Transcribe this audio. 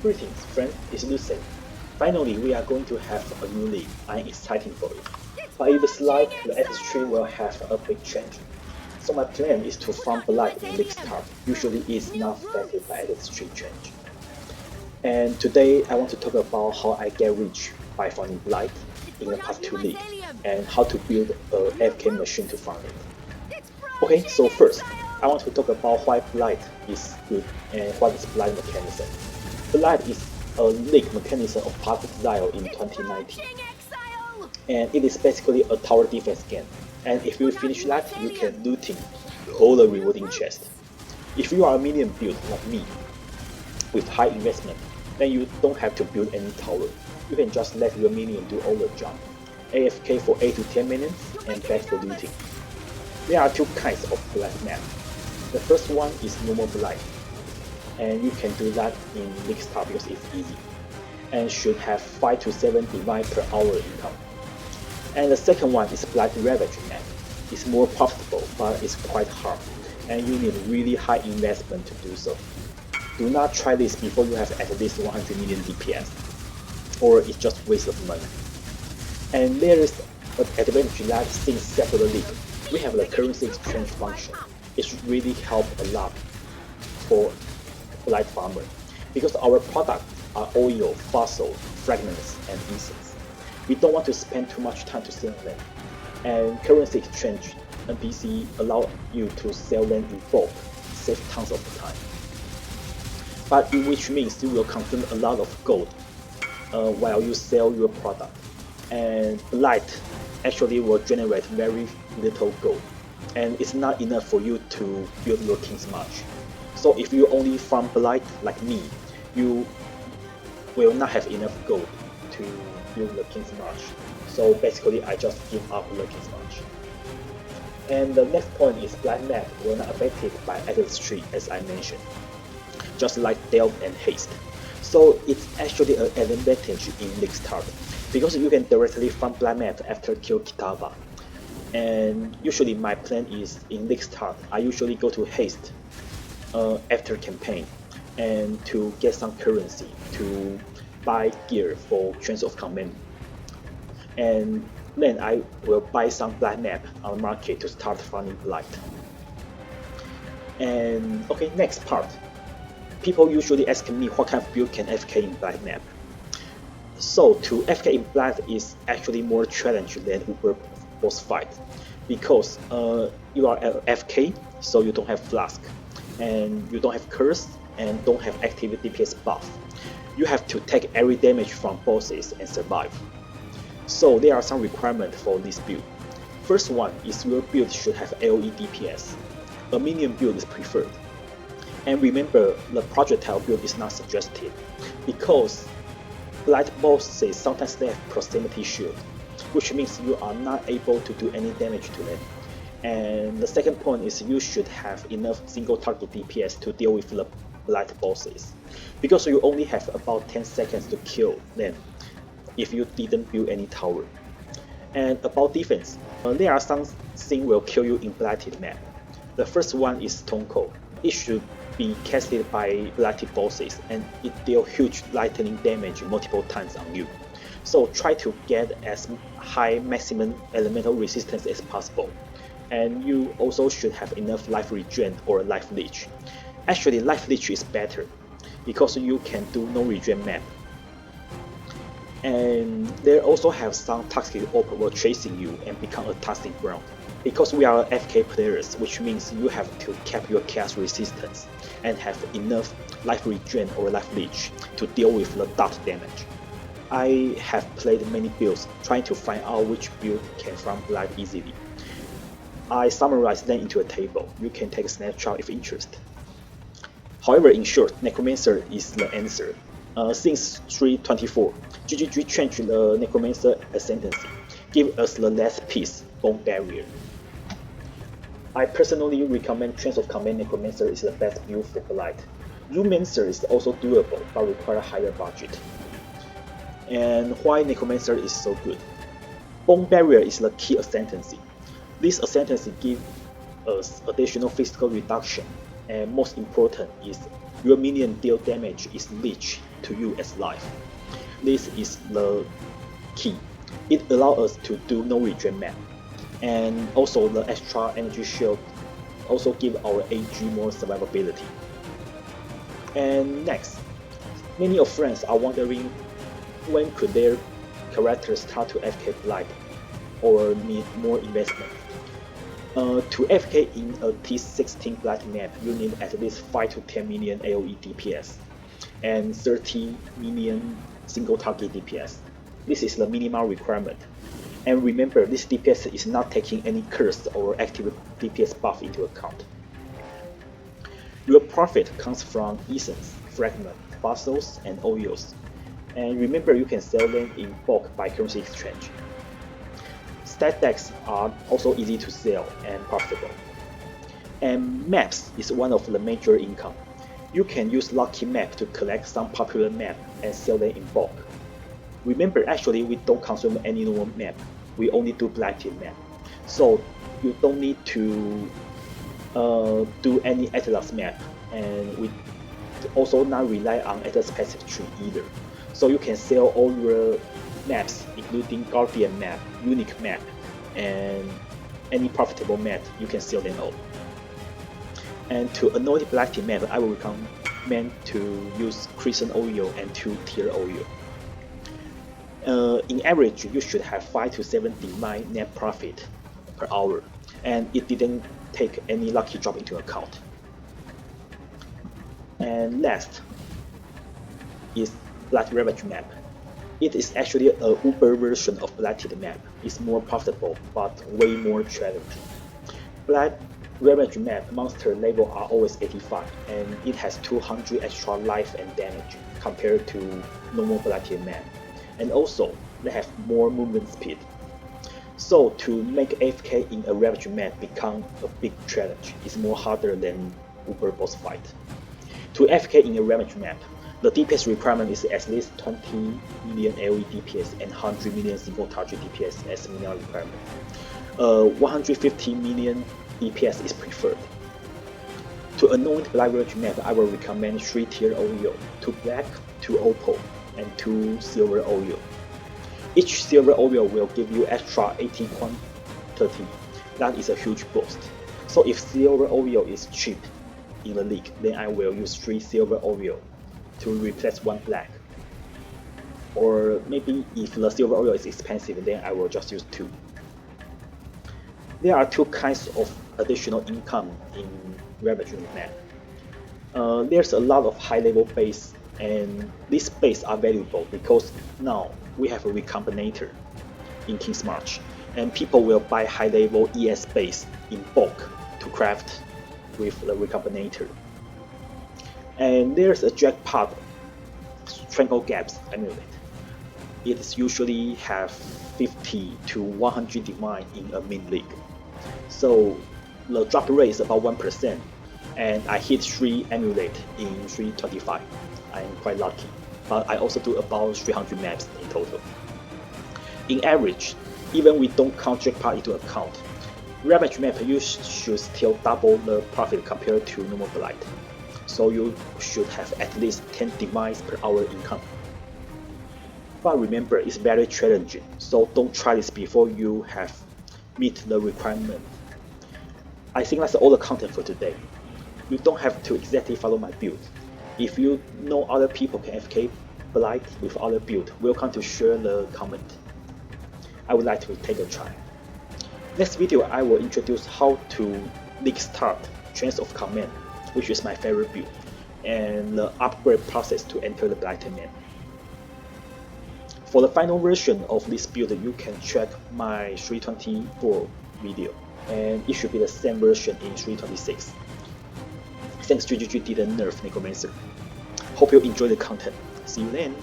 Greetings, friend, it's Lucid. Finally, we are going to have a new league. I'm excited for it. But it looks like the FS3 will have a big change. So my plan is to farm Blight in League Start. Usually it's not affected by FS3 change. And today I want to talk about how I get rich by farming Blight in the past 2 leagues and how to build a AFK machine to farm it. Okay, so first, I want to talk about why Blight is good and what is Blight mechanism. Blight is a league mechanism of Public Exile in 2019, and it is basically a tower defense game. And if you finish that, you can looting all the rewarding chest. If you are a minion build like me, with high investment, then you don't have to build any tower. You can just let your minion do all the job. AFK for 8 to 10 minutes and back for looting. There are 2 kinds of Blight map. The first one is normal Blight, and you can do that in League Start because it's easy, and should have 5 to 7 divine per hour income. And the second one is Blight Ravaged map. It's more profitable, but it's quite hard, and you need really high investment to do so. Do not try this before you have at least 100 million DPS, or it's just waste of money. And there is an advantage that since separate league, we have the currency exchange function. It really helps a lot for Blight farmer, because our products are oil, fossil, fragments, and incense. We don't want to spend too much time to sell them, and currency exchange NPC allow you to sell them in bulk, save tons of time. But which means you will consume a lot of gold while you sell your product, and Blight actually will generate very little gold, and it's not enough for you to build your King's March. So if you only farm Blight like me, you will not have enough gold to build the King's March. So basically I just give up the King's March. And the next point is Blight map will not affected by FS3 as I mentioned, just like Delve and Haste. So it's actually an advantage in League Start, because you can directly farm Blight map after kill Kitaba. And usually my plan is in League Start, I usually go to Haste after campaign and to get some currency to buy gear for Chains of Command, and then I will buy some Blight map on the market to start farming Blight. And okay, next part. People usually ask me what kind of build can FK in Blight map. So to FK in Blight is actually more challenging than Uber boss fight, because you are FK, so you don't have flask, and you don't have curse, and don't have active DPS buff. You have to take every damage from bosses and survive. So there are some requirements for this build. First one is your build should have AoE DPS. A minion build is preferred. And remember, the projectile build is not suggested, because Blight bosses sometimes they have proximity shield, which means you are not able to do any damage to them. And the second point is you should have enough single target DPS to deal with the Blight bosses, because you only have about 10 seconds to kill them if you didn't build any tower. And about defense, there are some things will kill you in Blighted map. The first one is Tonko. It should be casted by Blighted bosses, and it deals huge lightning damage multiple times on you. So try to get as high maximum elemental resistance as possible. And you also should have enough life regen or life leech. Actually, life leech is better, because you can do no regen map. And they also have some toxic orb will chasing you and become a toxic ground. Because we are FK players, which means you have to cap your chaos resistance and have enough life regen or life leech to deal with the dot damage. I have played many builds trying to find out which build can farm Blight easily. I summarize them into a table. You can take a snapshot if interested. However, in short, Necromancer is the answer. Since 3.24, GGG changed the Necromancer ascendancy, give us the last piece, Bone Barrier. I personally recommend Chains of Command Necromancer is the best build for Blight. Rumancer is also doable, but require higher budget. And why Necromancer is so good? Bone Barrier is the key ascendancy. This ascendancy gives us additional physical reduction, and most important is your minion deal damage is leech to you as life. This is the key. It allows us to do no regen map, and also the extra energy shield also give our AG more survivability. And next, many of friends are wondering when could their characters start to AFK Blight or need more investment. To AFK in a T16 Blight map, you need at least 5 to 10 million AoE DPS and 30 million single target DPS. This is the minimal requirement. And remember, this DPS is not taking any curse or active DPS buff into account. Your profit comes from essence, fragment, fossils, and oils. And remember, you can sell them in bulk by currency exchange. Stat decks are also easy to sell and profitable. And maps is one of the major income. You can use lucky map to collect some popular map and sell them in bulk. Remember, actually we don't consume any normal map, we only do blighted map. So you don't need to do any Atlas map, and we also not rely on Atlas passive tree either. So you can sell all your maps, including Guardian map, Unique map, and any profitable map, you can sell them all. And to anoint blighted map, I will recommend to use Crescent Oil and 2-tier oil. In average, you should have 5 to 7 divine net profit per hour, and it didn't take any lucky drop into account. And last is Blight Ravaged map. It is actually a Uber version of Blighted map. It's more profitable, but way more challenging. Blight Ravaged map monster level are always 85, and it has 200 extra life and damage compared to normal Blighted map. And also, they have more movement speed. So to make AFK in a Ravaged map become a big challenge is more harder than Uber boss fight. To AFK in a Ravaged map, the DPS requirement is at least 20 million AoE DPS and 100 million single target DPS as minimum requirement. 150 million DPS is preferred. To anoint Blight Ravaged map, I will recommend 3-tier oil, 2 black, 2 opal, and 2 silver oil. Each silver oil will give you extra 80 quantity. That is a huge boost. So if silver oil is cheap in the league, then I will use 3 silver oil to replace 1 black. Or maybe if the silver oil is expensive, then I will just use 2. There are 2 kinds of additional income in Ravaged map. There's a lot of high level base, and these base are valuable because now we have a Recombinator in King's March, and people will buy high level ES base in bulk to craft with the Recombinator. And there's a jackpot Strangle Gaps amulet. It usually have 50 to 100 divine in a min league. So the drop rate is about 1%, and I hit 3 amulet in 325. I'm quite lucky, but I also do about 300 maps in total. In average, even we don't count jackpot into account, Ravaged map you should still double the profit compared to normal Blight. So you should have at least 10 demise per hour income. But remember, it's very challenging, so don't try this before you have meet the requirement. I think that's all the content for today. You don't have to exactly follow my build. If you know other people can AFK Blight with other build, welcome to share the comment. I would like to take a try. Next video I will introduce how to league start Chains of Command, which is my favorite build, and the upgrade process to enter the Blight map. For the final version of this build, you can check my 324 video, and it should be the same version in 326. Thanks GGG didn't nerf Necromancer. Hope you enjoy the content. See you then.